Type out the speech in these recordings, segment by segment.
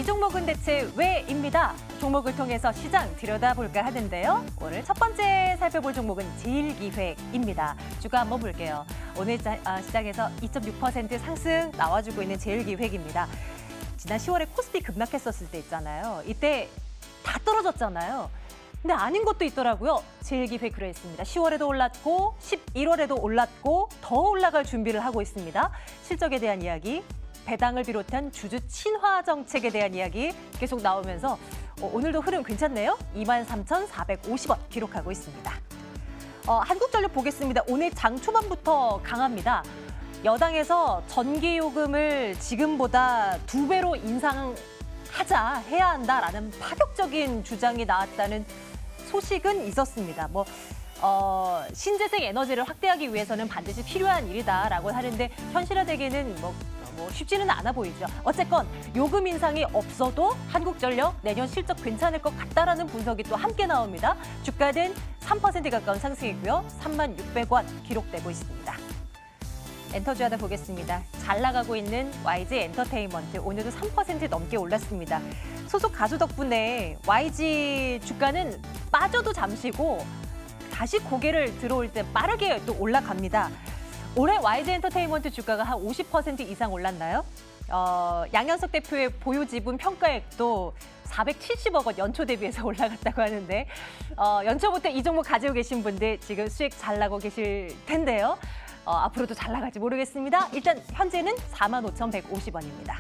이 종목은 대체 왜입니다. 종목을 통해서 시장 들여다볼까 하는데요. 오늘 첫 번째 살펴볼 종목은 제일기획입니다. 주가 한번 볼게요. 오늘 시장에서 2.6% 상승 나와주고 있는 제일기획입니다. 지난 10월에 코스피 급락했었을 때 있잖아요. 이때 다 떨어졌잖아요. 근데 아닌 것도 있더라고요. 제일기획 그랬습니다. 10월에도 올랐고 11월에도 올랐고 더 올라갈 준비를 하고 있습니다. 실적에 대한 이야기, 배당을 비롯한 주주 친화 정책에 대한 이야기 계속 나오면서 오늘도 흐름 괜찮네요. 23,450원 기록하고 있습니다. 한국전력 보겠습니다. 오늘 장 초반부터 강합니다. 여당에서 전기요금을 지금보다 2배로 해야 한다라는 파격적인 주장이 나왔다는 소식은 있었습니다. 신재생 에너지를 확대하기 위해서는 반드시 필요한 일이다라고 하는데 현실화되기는 쉽지는 않아 보이죠. 어쨌건 요금 인상이 없어도 한국전력 내년 실적 괜찮을 것 같다라는 분석이 또 함께 나옵니다. 주가는 3% 가까운 상승이고요. 36,600원 기록되고 있습니다. 엔터주 하나 보겠습니다. 잘 나가고 있는 YG 엔터테인먼트 오늘도 3% 넘게 올랐습니다. 소속 가수 덕분에 YG 주가는 빠져도 잠시고 다시 고개를 들어올 때 빠르게 또 올라갑니다. 올해 YG 엔터테인먼트 주가가 한 50% 이상 올랐나요? 양현석 대표의 보유 지분 평가액도 470억 원 연초 대비해서 올라갔다고 하는데 연초부터 이 종목 가지고 계신 분들 지금 수익 잘 나고 계실 텐데요. 앞으로도 잘 나갈지 모르겠습니다. 일단 현재는 45,150원입니다.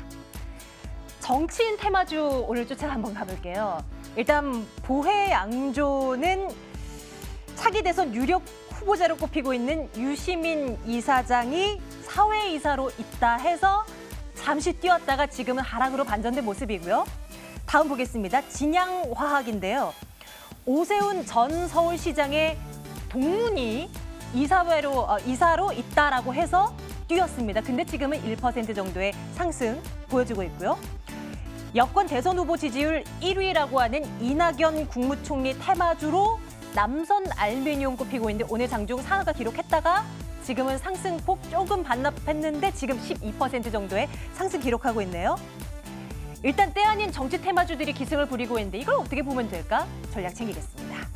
정치인 테마주 오늘 쫓아 한번 가볼게요. 일단 보혜 양조는 차기 대선 유력 후보자로 꼽히고 있는 유시민 이사장이 사회이사로 있다 해서 잠시 뛰었다가 지금은 하락으로 반전된 모습이고요. 다음 보겠습니다. 진양화학인데요. 오세훈 전 서울시장의 동문이 이사로 있다라고 해서 뛰었습니다. 근데 지금은 1% 정도의 상승 보여주고 있고요. 여권 대선 후보 지지율 1위라고 하는 이낙연 국무총리 테마주로 남선 알루미늄 꼽히고 있는데 오늘 장중 상하가 기록했다가 지금은 상승폭 조금 반납했는데 지금 12% 정도의 상승 기록하고 있네요. 일단 때 아닌 정치 테마주들이 기승을 부리고 있는데 이걸 어떻게 보면 될까? 전략 챙기겠습니다.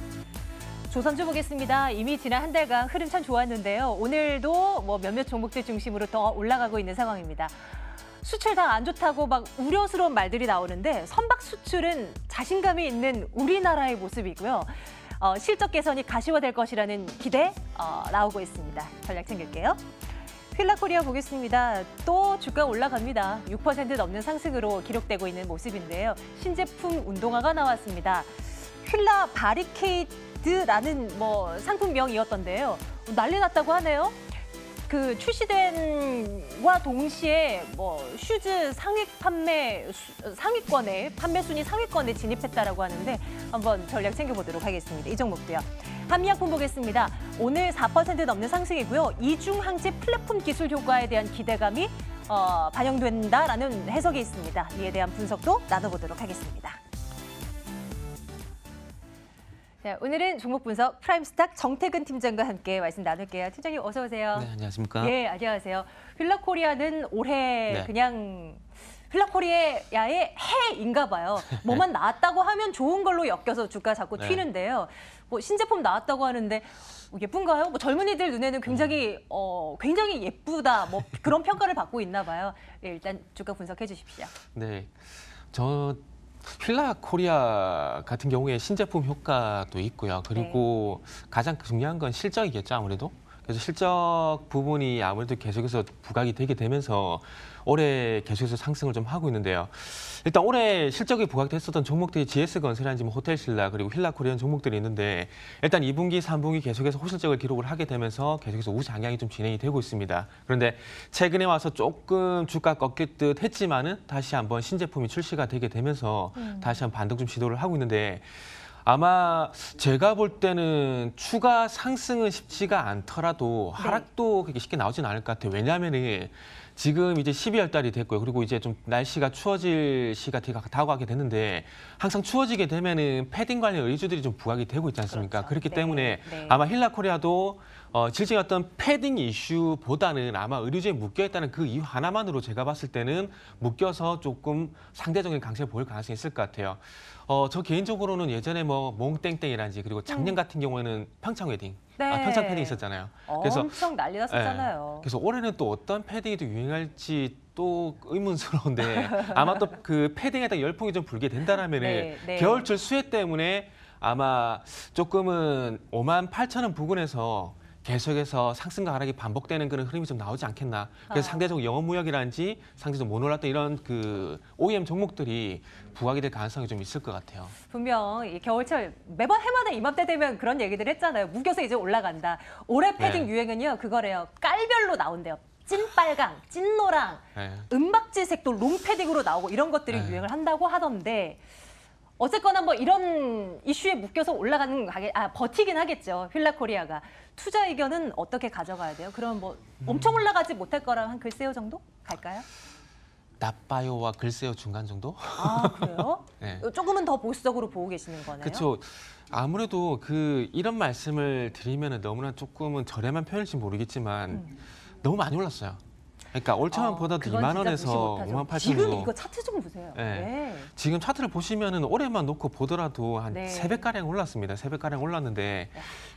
조선주 보겠습니다. 이미 지난 한 달간 흐름 참 좋았는데요. 오늘도 몇몇 종목들 중심으로 더 올라가고 있는 상황입니다. 수출 다 안 좋다고 막 우려스러운 말들이 나오는데 선박 수출은 자신감이 있는 우리나라의 모습이고요. 실적 개선이 가시화될 것이라는 기대 나오고 있습니다. 전략 챙길게요. 휠라코리아 보겠습니다. 또 주가 올라갑니다. 6% 넘는 상승으로 기록되고 있는 모습인데요. 신제품 운동화가 나왔습니다. 휠라 바리케이드라는 상품명이었던데요. 난리 났다고 하네요. 그 출시된과 동시에 슈즈 상위권에 판매 순위 상위권에 진입했다라고 하는데 한번 전략 챙겨보도록 하겠습니다. 이 종목도요. 한미약품 보겠습니다. 오늘 4% 넘는 상승이고요. 이중항체 플랫폼 기술 효과에 대한 기대감이 반영된다라는 해석이 있습니다. 이에 대한 분석도 나눠보도록 하겠습니다. 네, 오늘은 종목 분석 프라임스탁 정태근 팀장과 함께 말씀 나눌게요. 팀장님 어서 오세요. 네, 안녕하십니까? 네, 안녕하세요. 휠라코리아는 올해 그냥 휠라코리아의 해인가 봐요. 뭐만 나왔다고 하면 좋은 걸로 엮여서 주가 자꾸 튀는데요. 신제품 나왔다고 하는데 예쁜가요? 젊은이들 눈에는 굉장히 예쁘다. 그런 평가를 받고 있나 봐요. 네, 일단 주가 분석해 주십시오. 네, 휠라코리아 같은 경우에 신제품 효과도 있고요. 그리고 가장 중요한 건 실적이겠죠, 아무래도. 그래서 실적 부분이 아무래도 계속해서 부각이 되게 되면서 올해 계속해서 상승을 좀 하고 있는데요. 일단 올해 실적이 부각됐었던 종목들이 GS건설이라든지 호텔신라 그리고 휠라코리아 종목들이 있는데 일단 2분기, 3분기 계속해서 호실적을 기록을 하게 되면서 계속해서 우상향이 좀 진행이 되고 있습니다. 그런데 최근에 와서 조금 주가 꺾일 듯 했지만은 다시 한번 신제품이 출시가 되게 되면서 다시 한번 반등 좀 시도를 하고 있는데 아마 제가 볼 때는 추가 상승은 쉽지가 않더라도 하락도 그렇게 쉽게 나오지는 않을 것 같아요. 왜냐하면은 지금 이제 12월 달이 됐고요. 그리고 이제 좀 날씨가 추워질 시가 다가가게 됐는데 항상 추워지게 되면은 패딩 관련 의류주들이 좀 부각이 되고 있지 않습니까? 그렇죠. 그렇기 네. 때문에 네. 아마 힐라코리아도 실제 어떤 패딩 이슈보다는 아마 의류주에 묶여있다는 그 이유 하나만으로 제가 봤을 때는 묶여서 조금 상대적인 강세를 보일 가능성이 있을 것 같아요. 저 개인적으로는 예전에 뭐 몽땡땡이라든지 그리고 작년 같은 경우에는 평창 웨딩, 네. 평창 패딩 있었잖아요. 그래서 엄청 난리 났었잖아요. 그래서 올해는 또 어떤 패딩이 또 유행할지 또 의문스러운데 아마 또 그 패딩에다 열풍이 좀 불게 된다라면은 네, 네. 겨울철 수혜 때문에 아마 조금은 58,000원 부근에서 계속해서 상승과 하락이 반복되는 그런 흐름이 좀 나오지 않겠나. 그래서 상대적으로 영업무역이라든지 상대적으로 못 올랐던 이런 그 OEM 종목들이 부각이 될 가능성이 좀 있을 것 같아요. 분명 이 겨울철 매번 해마다 이맘때 되면 그런 얘기들 했잖아요. 무겨서 이제 올라간다. 올해 패딩 네. 유행은요. 그거래요. 깔별로 나온대요. 찐빨강, 찐노랑, 네. 은박지색도 롱패딩으로 나오고 이런 것들이 네. 유행을 한다고 하던데 어쨌거나 뭐 이런 이슈에 묶여서 올라가는 버티긴 하겠죠. 힐라코리아가. 투자 의견은 어떻게 가져가야 돼요? 그럼 뭐 엄청 올라가지 못할 거라 한 글쎄요 정도 갈까요? 나빠요와 글쎄요 중간 정도? 아, 그래요? 네. 조금은 더 보수적으로 보고 계시는 거네요. 그렇죠. 아무래도 이런 말씀을 드리면 너무나 조금은 저렴한 표현일지 모르겠지만 너무 많이 올랐어요. 그러니까 올 초반보다도 그건 2만 진짜 무시 원에서 못하죠. 5만 8천 지금 원. 이거 차트 좀 보세요. 네. 네. 지금 차트를 보시면은 올해만 놓고 보더라도 한 네. 3배가량 올랐습니다. 3배가량 올랐는데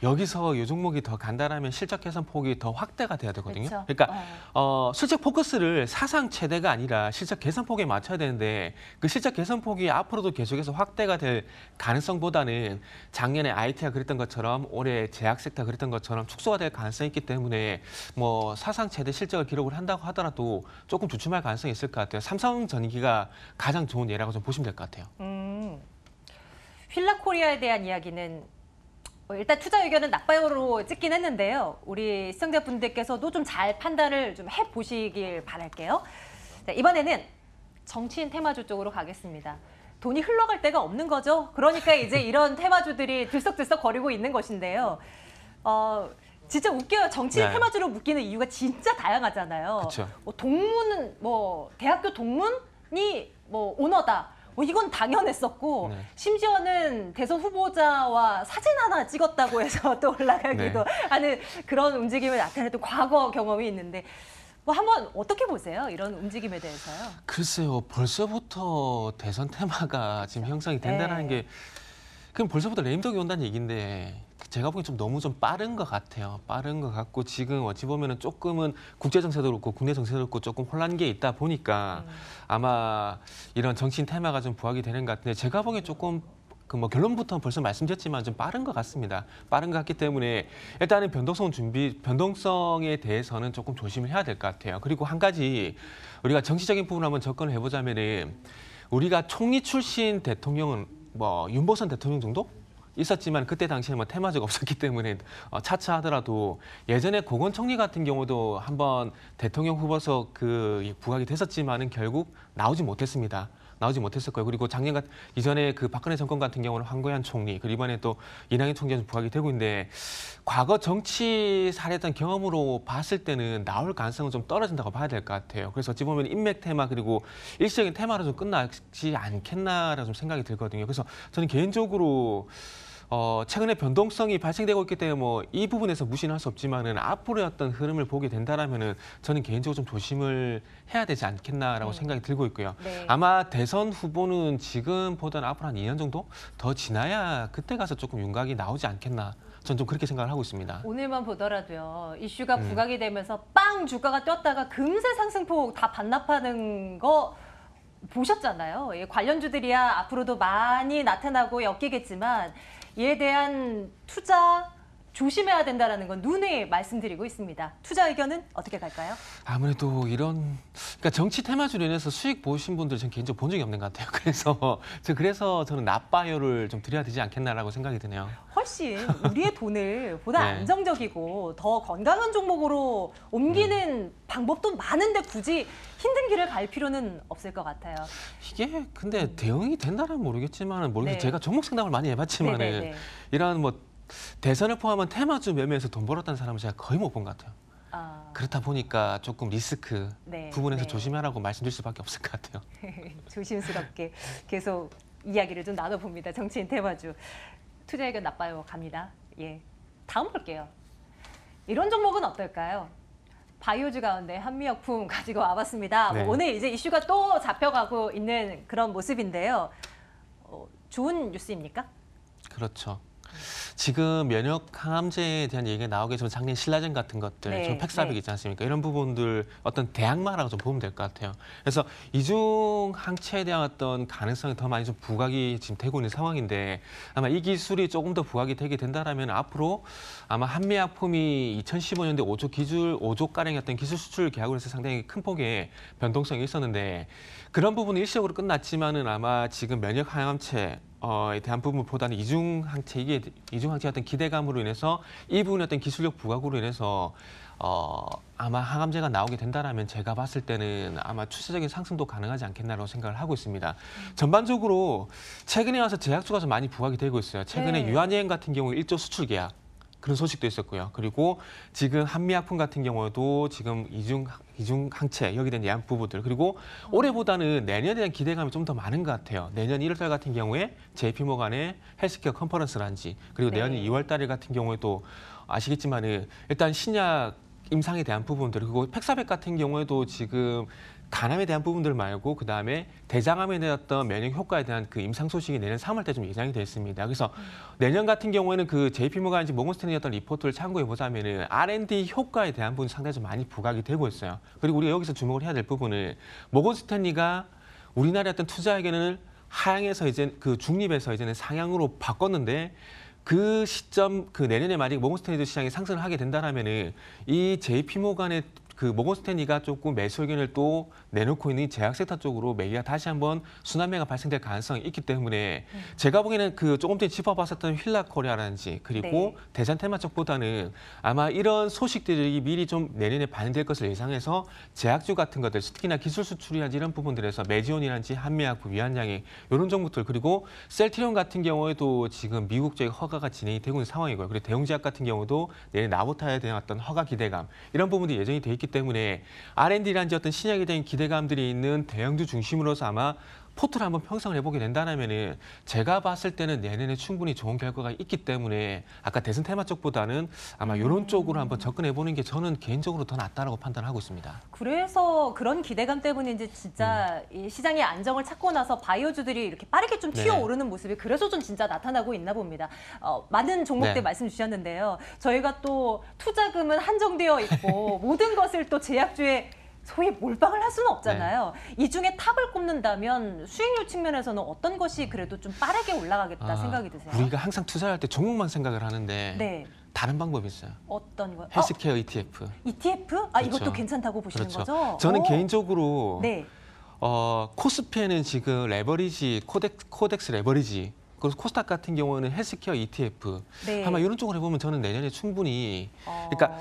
여기서 이 종목이 더 간다라면 실적 개선 폭이 더 확대가 돼야 되거든요. 그쵸. 그러니까 실적 포커스를 사상 최대가 아니라 실적 개선 폭에 맞춰야 되는데 그 실적 개선 폭이 앞으로도 계속해서 확대가 될 가능성보다는 작년에 IT가 그랬던 것처럼 올해 제약 섹터 그랬던 것처럼 축소가 될 가능성이 있기 때문에 뭐 사상 최대 실적을 기록을 한다고 하더라도 조금 주춤할 가능성이 있을 것 같아요. 삼성전기가 가장 좋은 예라고 좀 보시면 될 것 같아요. 힐라코리아에 대한 이야기는 일단 투자 의견은 낙바요로 찍긴 했는데요. 우리 시청자분들께서도 좀 잘 판단을 좀 해보시길 바랄게요. 자, 이번에는 정치인 테마주 쪽으로 가겠습니다. 돈이 흘러갈 데가 없는 거죠. 그러니까 이제 이런 테마주들이 들썩들썩 거리고 있는 것인데요. 진짜 웃겨요. 정치인 네. 테마주로 묶이는 이유가 진짜 다양하잖아요. 그쵸. 뭐 동문은 뭐 대학교 동문이 뭐 오너다. 뭐 이건 당연했었고 네. 심지어는 대선 후보자와 사진 하나 찍었다고 해서 또 올라가기도 하는 그런 움직임을 나타냈던 과거 경험이 있는데 뭐 한번 어떻게 보세요? 이런 움직임에 대해서요. 글쎄요. 벌써부터 대선 테마가 지금 형성이 된다는 게 그럼 벌써부터 레임덕이 온다는 얘기인데 제가 보기엔 좀 너무 좀 빠른 것 같아요. 빠른 것 같고 지금 어찌 보면은 조금은 국제 정세도 그렇고 국내 정세도 그렇고 조금 혼란기에 있다 보니까 아마 이런 정치인 테마가 좀 부각이 되는 것 같은데 제가 보기엔 조금 그 뭐 결론부터 벌써 말씀드렸지만 좀 빠른 것 같습니다. 빠른 것 같기 때문에 일단은 변동성에 대해서는 조금 조심을 해야 될 것 같아요. 그리고 한 가지 우리가 정치적인 부분을 한번 접근을 해보자면은 우리가 총리 출신 대통령은 뭐 윤보선 대통령 정도? 있었지만 그때 당시에 뭐 테마주가 없었기 때문에 차차하더라도 예전에 고건 총리 같은 경우도 한번 대통령 후보석 부각이 됐었지만은 결국 나오지 못했습니다. 나오지 못했을 거예요. 그리고 작년 이전에 그 박근혜 정권 같은 경우는 황교안 총리, 그리고 이번에 또 이낙연 총리가 부각이 되고 있는데 과거 정치 사례했던 경험으로 봤을 때는 나올 가능성은 좀 떨어진다고 봐야 될 것 같아요. 그래서 어찌 보면 인맥 테마 그리고 일시적인 테마로 좀 끝나지 않겠나라는 좀 생각이 들거든요. 그래서 저는 개인적으로 최근에 변동성이 발생되고 있기 때문에 뭐 이 부분에서 무시는 할 수 없지만은 앞으로의 어떤 흐름을 보게 된다라면은 저는 개인적으로 좀 조심을 해야 되지 않겠나라고 생각이 들고 있고요. 네. 아마 대선 후보는 지금보다는 앞으로 한 2년 정도 더 지나야 그때 가서 조금 윤곽이 나오지 않겠나. 저는 좀 그렇게 생각을 하고 있습니다. 오늘만 보더라도요. 이슈가 부각이 되면서 빵 주가가 떴다가 금세 상승폭 다 반납하는 거 보셨잖아요. 관련주들이야 앞으로도 많이 나타나고 엮이겠지만 이에 대한 투자 조심해야 된다는 건 누누이 말씀드리고 있습니다. 투자 의견은 어떻게 갈까요? 아무래도 그러니까 정치 테마주로 인해서 수익 보신 분들 저는 개인적으로 본 적이 없는 것 같아요. 그래서 저는 나빠요를 좀 드려야 되지 않겠나라고 생각이 드네요. 훨씬 우리의 돈을 보다 네. 안정적이고 더 건강한 종목으로 옮기는 방법도 많은데 굳이 힘든 길을 갈 필요는 없을 것 같아요. 이게 근데 대응이 된다는 모르겠지만 네. 제가 종목 상담을 많이 해봤지만은 네네네. 이런 뭐 대선을 포함한 테마주 매매에서 돈 벌었다는 사람은 제가 거의 못 본 것 같아요. 그렇다 보니까 조금 리스크 네, 부분에서 네. 조심하라고 말씀드릴 수밖에 없을 것 같아요. 조심스럽게 계속 이야기를 좀 나눠봅니다. 정치인 테마주. 투자 의견 나빠요. 갑니다. 예, 다음 볼게요. 이런 종목은 어떨까요? 바이오주 가운데 한미약품 가지고 와봤습니다. 네. 오늘 이제 이슈가 또 잡혀가고 있는 그런 모습인데요. 좋은 뉴스입니까? 그렇죠. 지금 면역 항암제에 대한 얘기가 나오게 좀 작년 신라젠 같은 것들, 네, 좀 팩사백 네. 있지 않습니까? 이런 부분들 어떤 대항마라고 좀 보면 될 것 같아요. 그래서 이중 항체에 대한 어떤 가능성이 더 많이 좀 부각이 지금 되고 있는 상황인데 아마 이 기술이 조금 더 부각이 되게 된다라면 앞으로 아마 한미약품이 2015년대 5조 가량이었던 기술 수출 계약으로 해서 상당히 큰 폭의 변동성이 있었는데 그런 부분은 일시적으로 끝났지만은 아마 지금 면역 항암체 에 대한 부분보다는 이중항체 어떤 기대감으로 인해서 이 부분의 어떤 기술력 부각으로 인해서 아마 항암제가 나오게 된다라면 제가 봤을 때는 아마 추세적인 상승도 가능하지 않겠나라고 생각을 하고 있습니다. 전반적으로 최근에 와서 제약주가 좀 많이 부각이 되고 있어요. 최근에 네. 유한여행 같은 경우 1조 수출 계약 그런 소식도 있었고요. 그리고 지금 한미약품 같은 경우에도 지금 이중 항체 여기 대한 예약 부분들 그리고 올해보다는 내년에 대한 기대감이 좀 더 많은 것 같아요. 내년 1월달 같은 경우에 JP모간의 헬스케어 컨퍼런스라든지 그리고 네. 내년 2월달 같은 경우에도 아시겠지만은 일단 신약 임상에 대한 부분들 그리고 팩사백 같은 경우에도 지금 간암에 대한 부분들 말고 그다음에 대장암에 대한 어떤 면역 효과에 대한 그 임상 소식이 내년 3월달 좀 예상이 돼 있습니다. 그래서 내년 같은 경우에는 그 JP모간인지 모건스탠리였던 리포트를 참고해 보자면은 R&D 효과에 대한 부분이 상당히 좀 많이 부각이 되고 있어요. 그리고 우리가 여기서 주목을 해야 될 부분은 모건스탠리가 우리나라의 어떤 투자 의견을 하향에서 이제 그 중립에서 이제는 상향으로 바꿨는데 그 시점 그 내년에 만약 모건스탠리도 시장이 상승을 하게 된다라면은 이 JP모간의 그 모건스탠리가 조금 매수 의견을 또 내놓고 있는 제약 섹터 쪽으로 매기가 다시 한번 순환매가 발생될 가능성이 있기 때문에 제가 보기에는 그 조금 전에 짚어봤었던 휠라코리아라든지 그리고 네. 대산테마 쪽보다는 아마 이런 소식들이 미리 좀 내년에 반영될 것을 예상해서 제약주 같은 것들 특히나 기술 수출이라든지 이런 부분들에서 메지온이라든지 한미약품, 위안양액 이런 종목들 그리고 셀트리온 같은 경우에도 지금 미국 쪽에 허가가 진행이 되고 있는 상황이고요. 그리고 대웅제약 같은 경우도 내년 나보타에 대한 어떤 허가 기대감 이런 부분들이 예정이 돼 있기 때문에 R&D라든지 어떤 신약에 대한 기대감들이 있는 대형주 중심으로서 아마 포트를 한번 형성을 해보게 된다면은 제가 봤을 때는 내년에 충분히 좋은 결과가 있기 때문에 아까 대선 테마 쪽보다는 아마 이런 쪽으로 한번 접근해보는 게 저는 개인적으로 더 낫다라고 판단하고 있습니다. 그래서 그런 기대감 때문에 이제 진짜 이 시장의 안정을 찾고 나서 바이오주들이 이렇게 빠르게 좀 튀어오르는 모습이 그래서 좀 진짜 나타나고 있나 봅니다. 많은 종목들 네. 말씀 주셨는데요. 저희가 또 투자금은 한정되어 있고 모든 것을 또 제약주에 소위 몰빵을 할 수는 없잖아요. 이 중에 탑을 꼽는다면 수익률 측면에서는 어떤 것이 그래도 좀 빠르게 올라가겠다 생각이 드세요? 우리가 항상 투자할 때 종목만 생각을 하는데 네. 다른 방법이 있어요. 어떤 거요? 헬스케어 ETF. ETF? 그렇죠. 이것도 괜찮다고 보시는 그렇죠. 거죠? 저는 오. 개인적으로 네. 코스피에는 지금 레버리지, 코덱스 레버리지, 그리고 코스닥 같은 경우는 헬스케어 ETF. 네. 아마 이런 쪽으로 해보면 저는 내년에 충분히 그러니까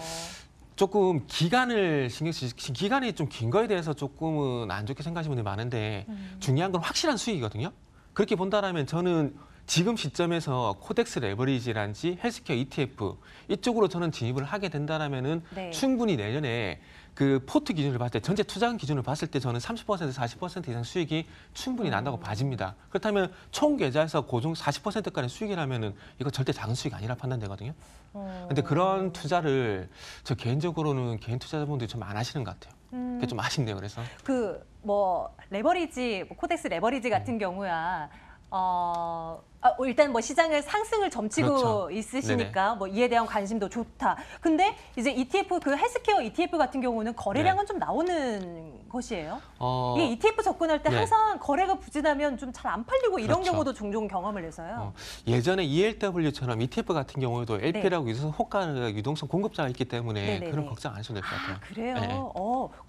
조금 기간을 신경 쓰시 기간이 좀 긴 거에 대해서 조금은 안 좋게 생각하시는 분들이 많은데 중요한 건 확실한 수익이거든요. 그렇게 본다라면 저는 지금 시점에서 코덱스 레버리지란지 헬스케어 ETF 이쪽으로 저는 진입을 하게 된다라면은 네. 충분히 내년에 그 포트 기준을 봤을 때 전체 투자금 기준을 봤을 때 저는 30% 40% 이상 수익이 충분히 난다고 봐집니다. 그렇다면 총 계좌에서 고정 40%까지 수익이라면은 이거 절대 작은 수익이 아니라 판단되거든요. 근데 그런 투자를 저 개인적으로는 개인 투자자분들이 좀 안 하시는 것 같아요. 그게 좀 아쉽네요. 그래서 그 뭐 레버리지, 코덱스 레버리지 같은 경우야. 일단 뭐 시장을 상승을 점치고 그렇죠. 있으시니까 뭐 이에 대한 관심도 좋다. 근데 이제 ETF 그 헬스케어 ETF 같은 경우는 거래량은 좀 나오는 것이에요. 이게 ETF 접근할 때 네. 항상 거래가 부진하면 좀 잘 안 팔리고 이런 그렇죠. 경우도 종종 경험을 해서요. 예전에 ELW처럼 ETF 같은 경우에도 LP라고 유동성 공급자가 있기 때문에 네네네. 그런 걱정 안 하셔도 될 것 같아요. 그래요? 네.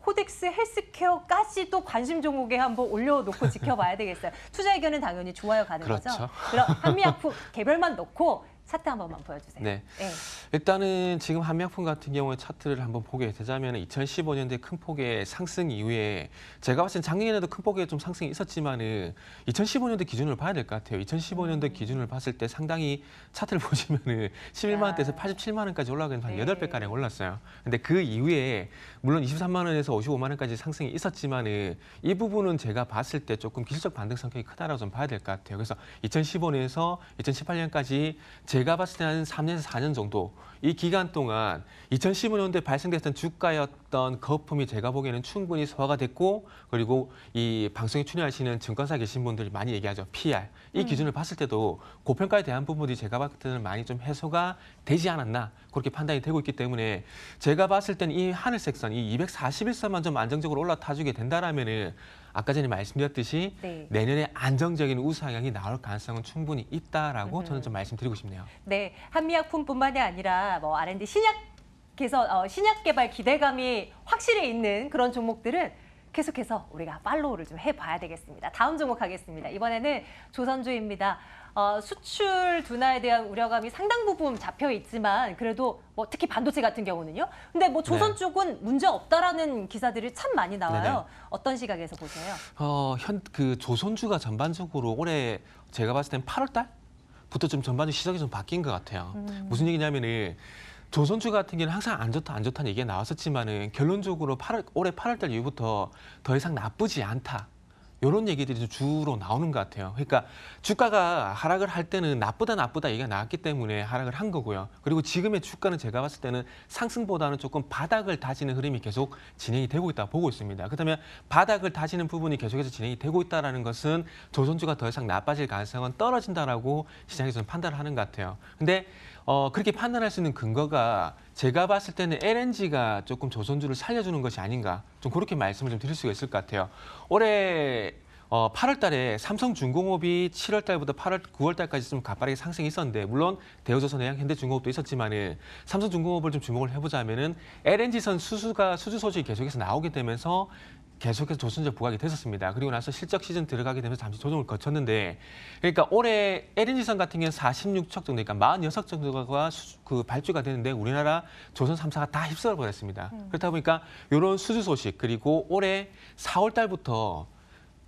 코덱스 헬스케어까지도 관심 종목에 한번 올려놓고 지켜봐야 되겠어요. 투자 의견은 당연히 좋아요 가는 그렇죠. 거죠. 그럼 한미약품 개별만 놓고 차트 한 번만 보여주세요. 네. 네. 일단은 지금 한미약품 같은 경우에 차트를 한번 보게 되자면 2015년대 큰 폭의 상승 이후에 제가 봤을 때 작년에도 큰 폭의 좀 상승이 있었지만은 2015년도 기준을 봐야 될 것 같아요. 2015년도 기준을 봤을 때 상당히 차트를 보시면은 11만 원대에서 87만 원까지 올라가는 한 네. 8배 가량 올랐어요. 근데 그 이후에 물론 23만 원에서 55만 원까지 상승이 있었지만은 이 부분은 제가 봤을 때 조금 기술적 반등 성격이 크다라고 좀 봐야 될 것 같아요. 그래서 2015년에서 2018년까지 제가 봤을 때 한 3년에서 4년 정도 이 기간 동안 2015년도에 발생됐던 주가였던 거품이 제가 보기에는 충분히 소화가 됐고 그리고 이 방송에 출연하시는 증권사 계신 분들이 많이 얘기하죠. PR. 이 기준을 봤을 때도 고평가에 대한 부분들이 제가 봤을 때는 많이 좀 해소가 되지 않았나 그렇게 판단이 되고 있기 때문에 제가 봤을 때는 이 하늘색 선, 이 241선만 좀 안정적으로 올라타주게 된다라면은 아까 전에 말씀드렸듯이 네. 내년에 안정적인 우상향이 나올 가능성은 충분히 있다라고 저는 좀 말씀드리고 싶네요. 네, 한미약품뿐만이 아니라 뭐 R&D 신약에서 신약 개발 기대감이 확실히 있는 그런 종목들은 계속해서 우리가 팔로우를 좀 해봐야 되겠습니다. 다음 종목 하겠습니다. 이번에는 조선주입니다. 수출 둔화에 대한 우려감이 상당 부분 잡혀 있지만 그래도 뭐 특히 반도체 같은 경우는요. 근데 뭐 조선 쪽은 문제 없다라는 기사들이 참 많이 나와요. 네네. 어떤 시각에서 보세요? 그 조선주가 전반적으로 올해 제가 봤을 땐 8월 달부터 좀 전반적으로 시작이 좀 바뀐 것 같아요. 무슨 얘기냐면은 조선주 같은 경우는 항상 안 좋다는 얘기가 나왔었지만은 결론적으로 올해 8월 달 이후부터 더 이상 나쁘지 않다. 이런 얘기들이 좀 주로 나오는 것 같아요. 그러니까 주가가 하락을 할 때는 나쁘다 얘기가 나왔기 때문에 하락을 한 거고요. 그리고 지금의 주가는 제가 봤을 때는 상승보다는 조금 바닥을 다지는 흐름이 계속 진행이 되고 있다 보고 있습니다. 그렇다면 바닥을 다지는 부분이 계속해서 진행이 되고 있다는 것은 조선주가 더 이상 나빠질 가능성은 떨어진다라고 시장에서는 판단을 하는 것 같아요. 근데 그렇게 판단할 수 있는 근거가 제가 봤을 때는 LNG가 조금 조선주를 살려주는 것이 아닌가 좀 그렇게 말씀을 좀 드릴 수가 있을 것 같아요. 올해 8월 달에 삼성중공업이 7월 달부터 9월 달까지 좀 가파르게 상승이 있었는데 물론 대우조선해양, 현대중공업도 있었지만은 삼성중공업을 좀 주목을 해보자면은 LNG선 수주 소식이 계속해서 나오게 되면서 계속해서 조선주가 부각이 됐었습니다. 그리고 나서 실적 시즌 들어가게 되면서 잠시 조정을 거쳤는데 그러니까 올해 LNG선 같은 경우는 46척 정도, 그러니까 46척 정도가 발주가 되는데 우리나라 조선 3사가 다 휩쓸어 버렸습니다. 그렇다 보니까 이런 수주 소식 그리고 올해 4월 달부터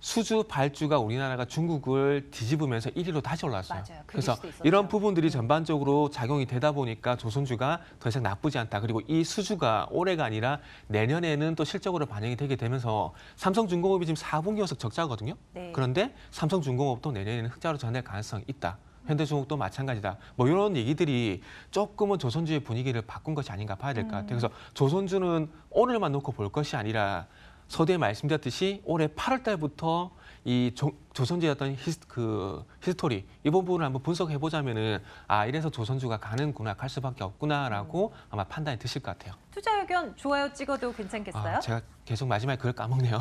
수주 발주가 우리나라가 중국을 뒤집으면서 1위로 다시 올라왔어요. 맞아요. 그래서 수도 있었죠. 이런 부분들이 전반적으로 작용이 되다 보니까 조선주가 더 이상 나쁘지 않다. 그리고 이 수주가 올해가 아니라 내년에는 또 실적으로 반영이 되게 되면서 삼성중공업이 지금 4분기 연속 적자거든요. 네. 그런데 삼성중공업도 내년에는 흑자로 전환될 가능성이 있다. 현대중공업도 마찬가지다. 뭐 이런 얘기들이 조금은 조선주의 분위기를 바꾼 것이 아닌가 봐야 될 것 같아요. 그래서 조선주는 오늘만 놓고 볼 것이 아니라 서두에 말씀드렸듯이 올해 8월 달부터 이 조선주의 어떤 히스토리 이 부분을 한번 분석해 보자면은 이래서 조선주가 가는구나 갈 수밖에 없구나라고 아마 판단이 드실 것 같아요. 투자 의견 좋아요 찍어도 괜찮겠어요? 제가 계속 마지막에 그걸 까먹네요.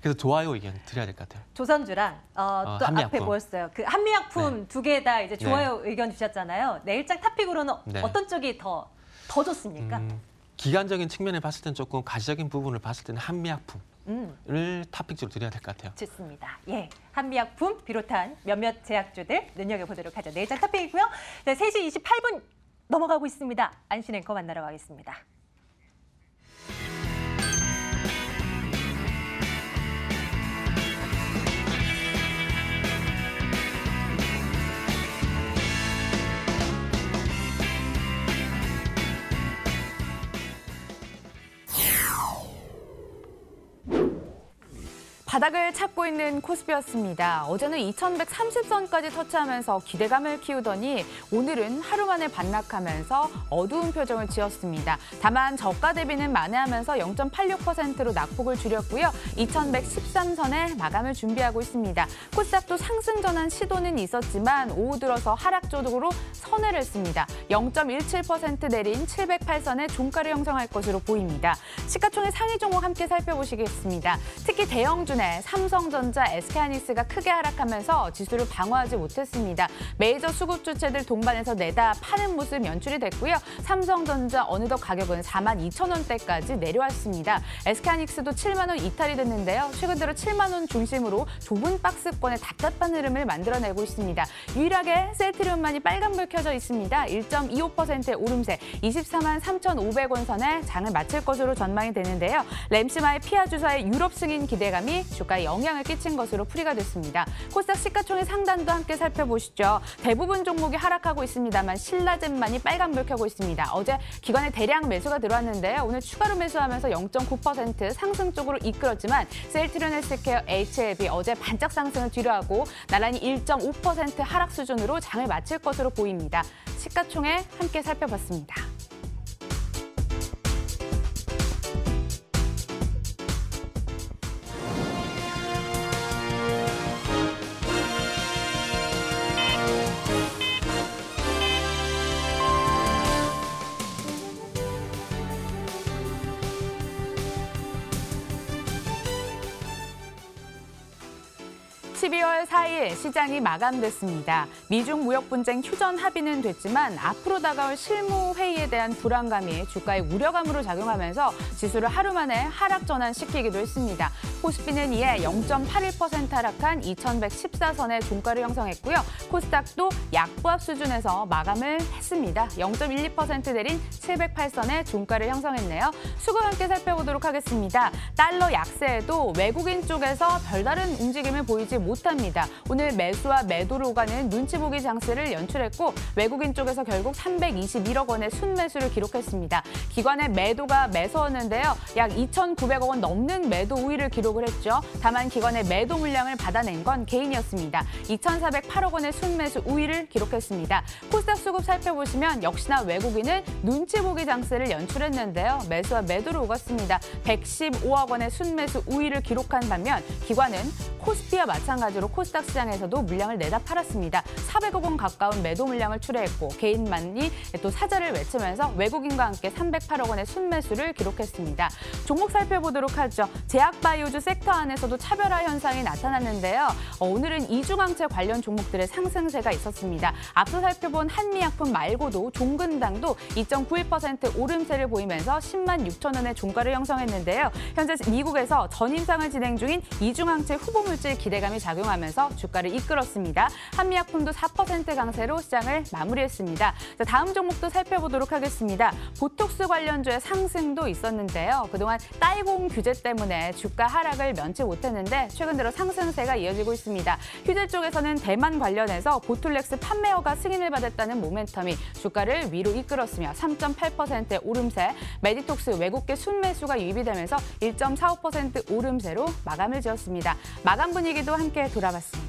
그래서 좋아요 의견 드려야 될 것 같아요. 조선주랑 또 한미약품. 앞에 뭐였어요? 그 한미약품 두 개 다 이제 좋아요 의견 주셨잖아요. 내일장 탑픽으로는 어떤 쪽이 더 좋습니까? 기간적인 측면에 봤을 때는 조금 가시적인 부분을 봤을 때는 한미약품을 탑픽으로 드려야 될 것 같아요. 좋습니다. 예, 한미약품 비롯한 몇몇 제약주들 눈여겨보도록 하죠. 내일장 탑픽이고요. 네, 3시 28분 넘어가고 있습니다. 안신 앵커 만나러 가겠습니다. 바닥을 찾고 있는 코스피였습니다. 어제는 2130선까지 터치하면서 기대감을 키우더니 오늘은 하루 만에 반락하면서 어두운 표정을 지었습니다. 다만 저가 대비는 만회하면서 0.86%로 낙폭을 줄였고요. 2113선에 마감을 준비하고 있습니다. 코스닥도 상승 전환 시도는 있었지만 오후 들어서 하락 조직으로 선회를 했습니다. 0.17% 내린 708선에 종가를 형성할 것으로 보입니다. 시가총액 상위 종목 함께 살펴보시겠습니다. 특히 대형주는 덕분에 삼성전자, SK하이닉스가 크게 하락하면서 지수를 방어하지 못했습니다. 메이저 수급 주체들 동반해서 내다 파는 모습 연출이 됐고요. 삼성전자 어느덧 가격은 42,000원대까지 내려왔습니다. SK하이닉스도 7만 원 이탈이 됐는데요. 최근 들어 7만 원 중심으로 좁은 박스권에 답답한 흐름을 만들어내고 있습니다. 유일하게 셀트리온만이 빨간불 켜져 있습니다. 1.25%의 오름세 24만 3,500원 선에 장을 마칠 것으로 전망이 되는데요. 램시마의 피아 주사의 유럽 승인 기대감이 주가에 영향을 끼친 것으로 풀이가 됐습니다. 코스닥 시가총액 상단도 함께 살펴보시죠. 대부분 종목이 하락하고 있습니다만 신라젠만이 빨간불 켜고 있습니다. 어제 기관에 대량 매수가 들어왔는데요. 오늘 추가로 매수하면서 0.9% 상승 쪽으로 이끌었지만 셀트리온 헬스케어, HLB 어제 반짝 상승을 뒤로하고 나란히 1.5% 하락 수준으로 장을 마칠 것으로 보입니다. 시가총액 함께 살펴봤습니다. (12월 4일) 시장이 마감됐습니다. 미중 무역 분쟁 휴전 합의는 됐지만 앞으로 다가올 실무 회의에 대한 불안감이 주가에 우려감으로 작용하면서 지수를 하루 만에 하락 전환시키기도 했습니다. 코스피는 이에 0.81% 하락한 2114선의 종가를 형성했고요. 코스닥도 약보합 수준에서 마감을 했습니다. 0.12% 내린 708선의 종가를 형성했네요. 수급 함께 살펴보도록 하겠습니다. 달러 약세에도 외국인 쪽에서 별다른 움직임을 보이지 못합니다. 오늘 매수와 매도를 오가는 눈치 보기 장세를 연출했고 외국인 쪽에서 결국 321억 원의 순매수를 기록했습니다. 기관의 매도가 매서웠는데요. 약 2,900억 원 넘는 매도 우위를 기록을 했죠. 다만 기관의 매도 물량을 받아낸 건 개인이었습니다. 2,408억 원의 순매수 우위를 기록했습니다. 코스닥 수급 살펴보시면 역시나 외국인은 눈치 보기 장세를 연출했는데요. 매수와 매도를 오갔습니다. 115억 원의 순매수 우위를 기록한 반면 기관은 코스피와 마찬가지로 코스닥 시장에서도 물량을 내다 팔았습니다. 400억 원 가까운 매도 물량을 출회했고 개인만이 또 사자를 외치면서 외국인과 함께 308억 원의 순매수를 기록했습니다. 종목 살펴보도록 하죠. 제약바이오주 섹터 안에서도 차별화 현상이 나타났는데요. 오늘은 이중항체 관련 종목들의 상승세가 있었습니다. 앞서 살펴본 한미약품 말고도 종근당도 2.91% 오름세를 보이면서 10만 6천 원의 종가를 형성했는데요. 현재 미국에서 전임상을 진행 중인 이중항체 후보물질 기대감이 작용하면서 주가를 이끌었습니다. 한미약품도 4% 강세로 시장을 마무리했습니다. 자, 다음 종목도 살펴보도록 하겠습니다. 보톡스 관련주의 상승도 있었는데요. 그동안 딸공 규제 때문에 주가 하락을 면치 못했는데 최근 들어 상승세가 이어지고 있습니다. 휴재 쪽에서는 대만 관련해서 보툴렉스 판매허가 승인을 받았다는 모멘텀이 주가를 위로 이끌었으며 3.8%의 오름세, 메디톡스 외국계 순매수가 유입이 되면서 1.45% 오름세로 마감을 지었습니다. 마감 분위기도 함께 돌아봤습니다.